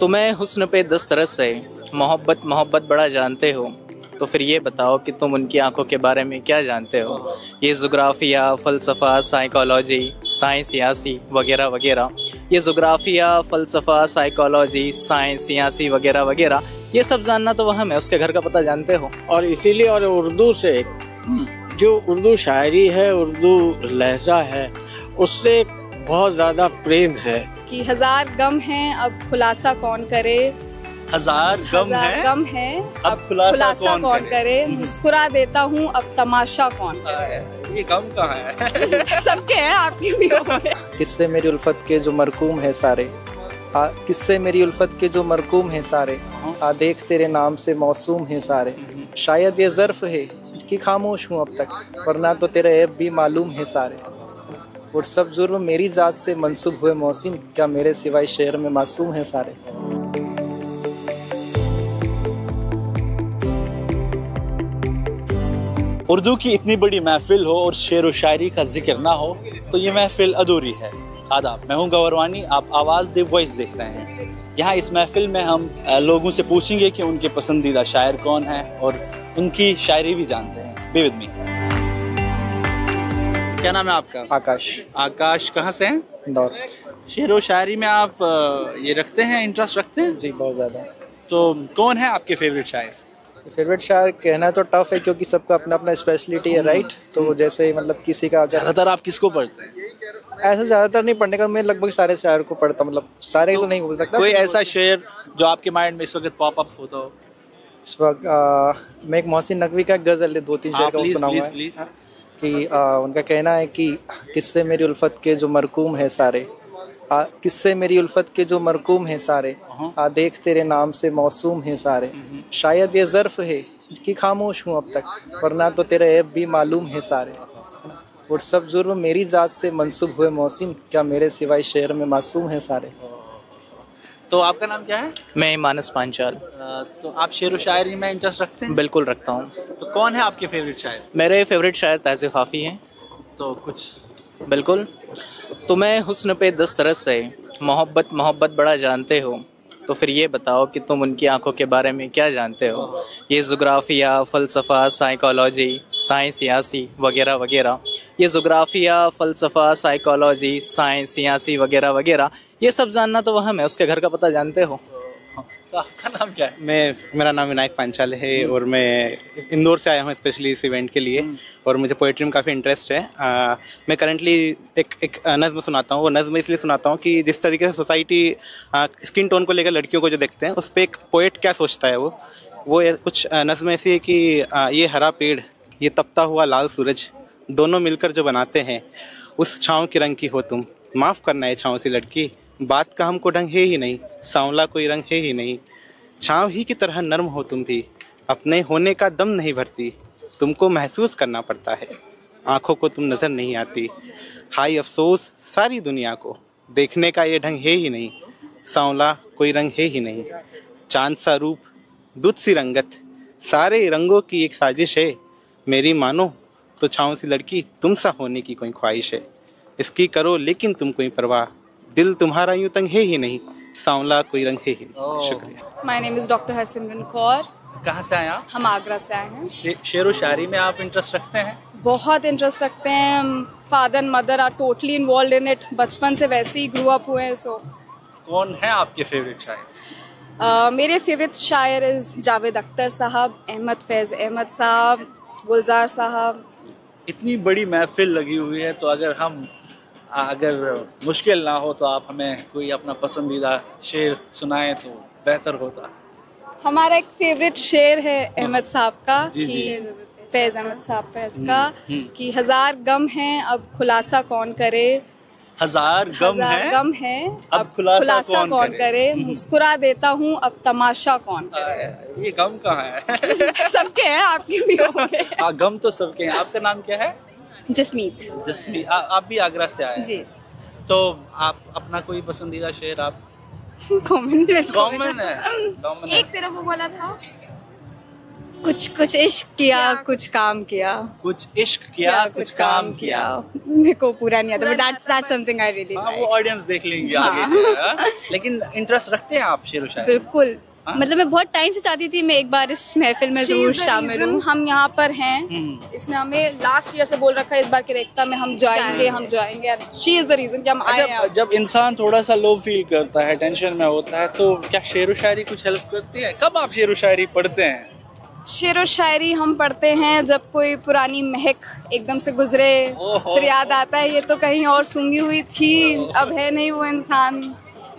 तुम्हें हुस्न पे दस्तरस है, मोहब्बत मोहब्बत बड़ा जानते हो, तो फिर ये बताओ कि तुम उनकी आंखों के बारे में क्या जानते हो। ये जोग्राफिया, फ़लसफ़ा, साइकोलॉजी, साइंस, सियासी वगैरह वगैरह, ये जोग्राफिया, फ़लसफ़ा, साइकोलॉजी, साइंस, सियासी वगैरह वगैरह, ये सब जानना तो वह है, उसके घर का पता जानते हो। और इसीलिए और उर्दू से जो उर्दू शायरी है, उर्दू लहजा है, उससे बहुत ज़्यादा प्रेम है कि हजार गम हैं अब खुलासा कौन करे, हजार गम है अब खुलासा कौन करे, मुस्कुरा देता हूँ अब तमाशा कौन करे। ये गम कहाँ है? सबके हैं, आपके भी होंगे। किससे मेरी उल्फत के जो मरकूम है सारे, किससे मेरी उल्फत के जो मरकूम है सारे, देख तेरे नाम से मौसूम है सारे। शायद ये ज़र्फ है कि खामोश हूँ अब तक, वरना तो तेरे ऐब भी मालूम है सारे। और सब जुर्म मेरी ज़ात से मंसूब हुए मौसिन, क्या मेरे सिवाय शेर में मासूम है सारे। उर्दू की इतनी बड़ी महफिल हो और शेर व शायरी का जिक्र ना हो तो ये महफिल अधूरी है। आदाब, मैं हूं गौरवानी, आप आवाज़ दे वॉइस देख रहे हैं। यहाँ इस महफिल में हम लोगों से पूछेंगे कि उनके पसंदीदा शायर कौन है और उनकी शायरी भी जानते हैं। Be with me. क्या नाम है आपका? आकाश। आकाश कहाँ से हैं? इंदौर। शेर व शायरी में आप ये रखते हैं, इंटरेस्ट रखते हैं? जी, बहुत ज़्यादा। तो कौन है आपके फेवरेट शायर? फेवरेट शायर कहना तो टफ है, क्योंकि सबका अपना अपना स्पेशलिटी है, राइट। तो जैसे मतलब किसी का ज़्यादातर आप किसको पढ़ते हैं? ऐसा ज़्यादातर नहीं पढ़ने का, मैं लगभग सारे शायर को पढ़ता, मतलब सारे तो नहीं बोल सकता। कोई ऐसा शेर जो आपके माइंड में इस वक्त पॉप अप होता हो? इस वक्त मैं एक मोहसिन नकवी का गज़ल है, 2-3 शेर का सुनाऊंगा कि उनका कहना है कि किससे मेरी उल्फत के जो मरकूम है सारे, किससे मेरी उल्फत के जो मरकूम है सारे, देख तेरे नाम से मौसूम है सारे। शायद ये ज़र्फ है कि खामोश हूँ अब तक, वरना तो तेरे ऐब भी मालूम है सारे। और सब जुर्म मेरी ज़ात से मंसूब हुए मौसिन, क्या मेरे सिवाय शेर में मासूम है सारे। तो आपका नाम क्या है? मैं मानस पांचाल। तो आप शेर व शायरी में इंटरेस्ट रखते हैं? बिल्कुल रखता हूँ। तो कौन है आपके फेवरेट शायर? मेरे फेवरेट शायर ताज़ ख़ाफ़ी हैं। तो कुछ बिल्कुल। तुम्हें हुस्न पे दस्तरस है, मोहब्बत मोहब्बत बड़ा जानते हो, तो फिर ये बताओ कि तुम उनकी आंखों के बारे में क्या जानते हो। ये जोग्राफिया, फ़लसफ़ा, साइकोलॉजी, साइंस, सियासी वगैरह वगैरह, ये जोग्राफिया, फ़लसफ़ा, साइकोलॉजी, साइंस, सियासी वगैरह वगैरह, ये सब जानना तो वह है, उसके घर का पता जानते हो। तो आपका नाम क्या है? मेरा नाम विनायक पांचाल है और मैं इंदौर से आया हूँ स्पेशली इस इवेंट के लिए, और मुझे पोइट्री में काफ़ी इंटरेस्ट है। मैं करंटली एक नज़्म सुनाता हूँ। वो नज़्म इसलिए सुनाता हूँ कि जिस तरीके से सोसाइटी स्किन टोन को लेकर लड़कियों को जो देखते हैं, उस पर एक पोएट क्या सोचता है। वो कुछ नज़्म ऐसी है कि ये हरा पेड़, ये तपता हुआ लाल सूरज, दोनों मिलकर जो बनाते हैं, उस छाँव के रंग की हो तुम। माफ़ करना है छाँव सी लड़की, बात का हमको ढंग है ही नहीं, सांवला कोई रंग है ही नहीं। छाँव ही की तरह नर्म हो तुम भी, अपने होने का दम नहीं भरती, तुमको महसूस करना पड़ता है, आंखों को तुम नज़र नहीं आती। हाय अफसोस सारी दुनिया को, देखने का ये ढंग है ही नहीं, सांवला कोई रंग है ही नहीं। चांद सा रूप, दूध सी रंगत, सारे रंगों की एक साजिश है। मेरी मानो तो छाँव सी लड़की तुम सा होने की कोई ख्वाहिश है। इसकी करो लेकिन तुम कोई परवाह, दिल तुम्हारा यूं तंग है ही नहीं, सांवला कोई रंग है ही नहीं। शुक्रिया। My name is doctor Harsimran Kaur. कहाँ से आए आप? हम आगरा से आए हैं। शेर व शायरी में आप इंटरेस्ट रखते हैं? बहुत इंटरेस्ट रखते हैं। Father and mother are totally involve in it, बचपन से वैसे ही ग्रो अप हुए हैं। सो कौन है आपके फेवरेट शायर? मेरे फेवरेट शायर इज जावेद अख्तर साहब, अहमद फैज़ अहमद साहब, गुलजार साहब। इतनी बड़ी महफिल लगी हुई है, तो अगर मुश्किल ना हो तो आप हमें कोई अपना पसंदीदा शेर सुनाएं तो बेहतर होता। हमारा एक फेवरेट शेर है अहमद साहब का, जी। फैज़ अहमद साहब फैज़ का, कि हजार गम हैं अब खुलासा कौन करे, हजार गम है अब खुलासा कौन करे, मुस्कुरा देता हूँ अब तमाशा कौन करे। ये गम कहाँ है? सबके हैं, आपके भी होंगे। गम तो सबके हैं। आपका नाम क्या है? जसमीत। आप भी आगरा से आए जी। तो आप अपना कोई पसंदीदा शेर आप? कॉमन है। कॉमन है। एक तरफ वो बोला था कुछ कुछ इश्क किया, कुछ काम किया। कुछ इश्क किया, कुछ काम किया। मेरे को पूरा नहीं आता, but that's something I really हाँ, like। वो ऑडियंस देख लेंगे आगे। हाँ। लेकिन इंटरेस्ट रखते हैं आप शेर व शायरी? बिल्कुल, मतलब मैं बहुत टाइम से चाहती थी मैं एक बार इस महफिल में जरूर शामिल हूँ। हम यहाँ पर हैं, इसने हमें लास्ट ईयर से बोल रखा है इस बार की रेख्ता में हम जाएंगे। शी इज द रीजन कि हम आए हैं। जब इंसान थोड़ा सा लो फील करता है, टेंशन में होता है, तो क्या शेर व शायरी कुछ हेल्प करती है? कब आप शेर व शायरी पढ़ते हैं? शेर व शायरी हम पढ़ते हैं जब कोई पुरानी महक एकदम से गुजरे, फिर याद आता है ये तो कहीं और सूंघी हुई थी, अब है नहीं वो इंसान।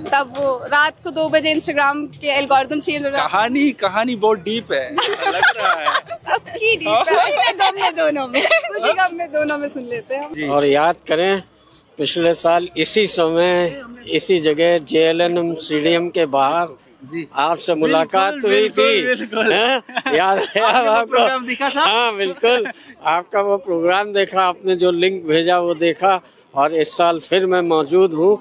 तब वो रात को 2 बजे इंस्टाग्राम के एल्गोरिथम चेंज हो रहा है। कहानी बहुत डीप है, लग रहा है। सबकी डीप है, खुशी में गम में दोनों में सुन लेते हैं। और याद करें पिछले साल इसी समय इसी जगह JLNM स्टेडियम के बाहर आपसे मुलाकात हुई थी। याद है आपको? प्रोग्राम देखा था? हाँ बिल्कुल, आपका वो प्रोग्राम देखा, आपने जो लिंक भेजा वो देखा, और इस साल फिर मैं मौजूद हूँ।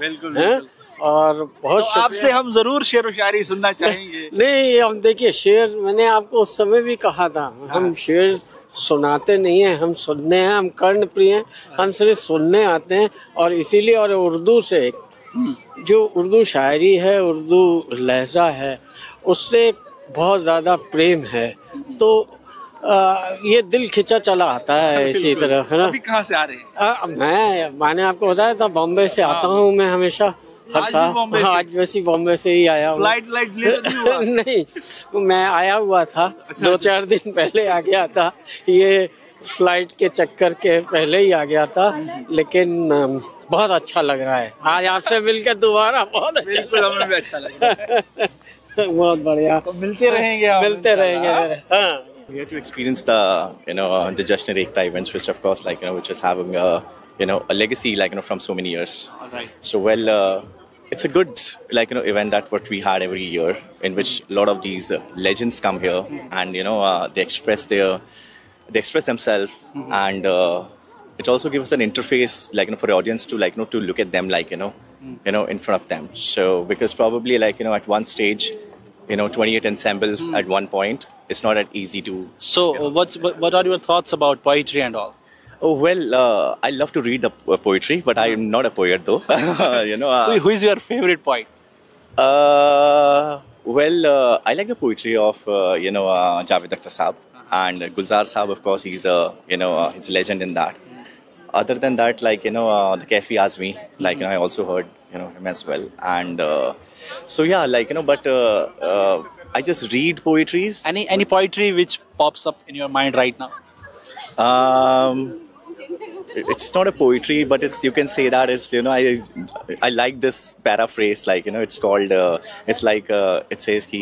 और बहुत तो आपसे हम जरूर शेर व शायरी सुनना चाहेंगे। नहीं, हम देखिए शेर, मैंने आपको उस समय भी कहा था, हम शेर सुनाते नहीं हैं, हम सुनने हैं, हम कर्ण प्रिय हैं, हम सिर्फ सुनने आते हैं। और इसीलिए, और उर्दू से जो उर्दू शायरी है, उर्दू लहजा है, उससे बहुत ज्यादा प्रेम है। तो ये दिल खिंचा चला आता है इसी तरह, है ना। अभी कहाँ से आ रहे हैं? मैंने आपको बताया था बॉम्बे से आता हूँ मैं हमेशा, हर साल। आज वैसे बॉम्बे से ही आया हूँ। फ्लाइट नहीं, मैं आया हुआ था। 2-4 दिन पहले आ गया था, ये फ्लाइट के चक्कर के पहले ही आ गया था। लेकिन बहुत अच्छा लग रहा है आज आपसे मिलकर दोबारा, बहुत अच्छा। बिल्कुल, हमें भी अच्छा लग रहा है। बहुत बढ़िया, तो मिलते रहेंगे। हाँ। We had to experience the the Jashn-e-Ekta events, which of course which is having a legacy from so many years. All right. So it's a good event that what we had every year, in which a lot of these legends come here and they express themselves, and it also gives us an interface for the audience to to look at them in front of them. So because probably at one stage 28 ensembles at one point, it's not that easy to. So what are your thoughts about poetry and all? Oh well, I love to read the poetry, but I am not a poet though. Who is your favorite poet? I like the poetry of Javed Akhtar Saab, and Gulzar Saab, of course, he's he's a legend in that. Other than that, the Kaifi Azmi, I also heard him as well, and so yeah, but I just read poetries. Any poetry which pops up in your mind right now? It's not a poetry, but you can say that it's I like this paraphrase, it's called it's like it says कि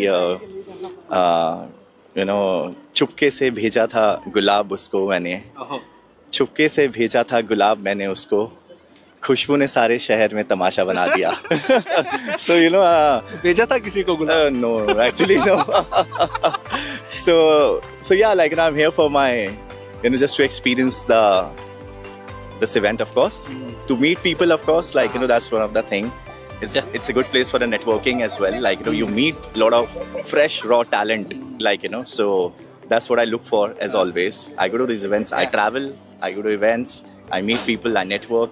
चुपके से भेजा था गुलाब उसको मैंने, चुपके से भेजा था गुलाब मैंने उसको, खुशबू ने सारे शहर में तमाशा बना दिया. So भेजा था किसी को गुलाब? No, actually no. So yeah, I'm here for my just to experience this event, of course, to meet people, of course, that's one of the thing. It's a good place for the networking as well. You meet a lot of fresh, raw talent, so that's what I look for as always. I go to these events, I travel, I go to events, I meet people, I network.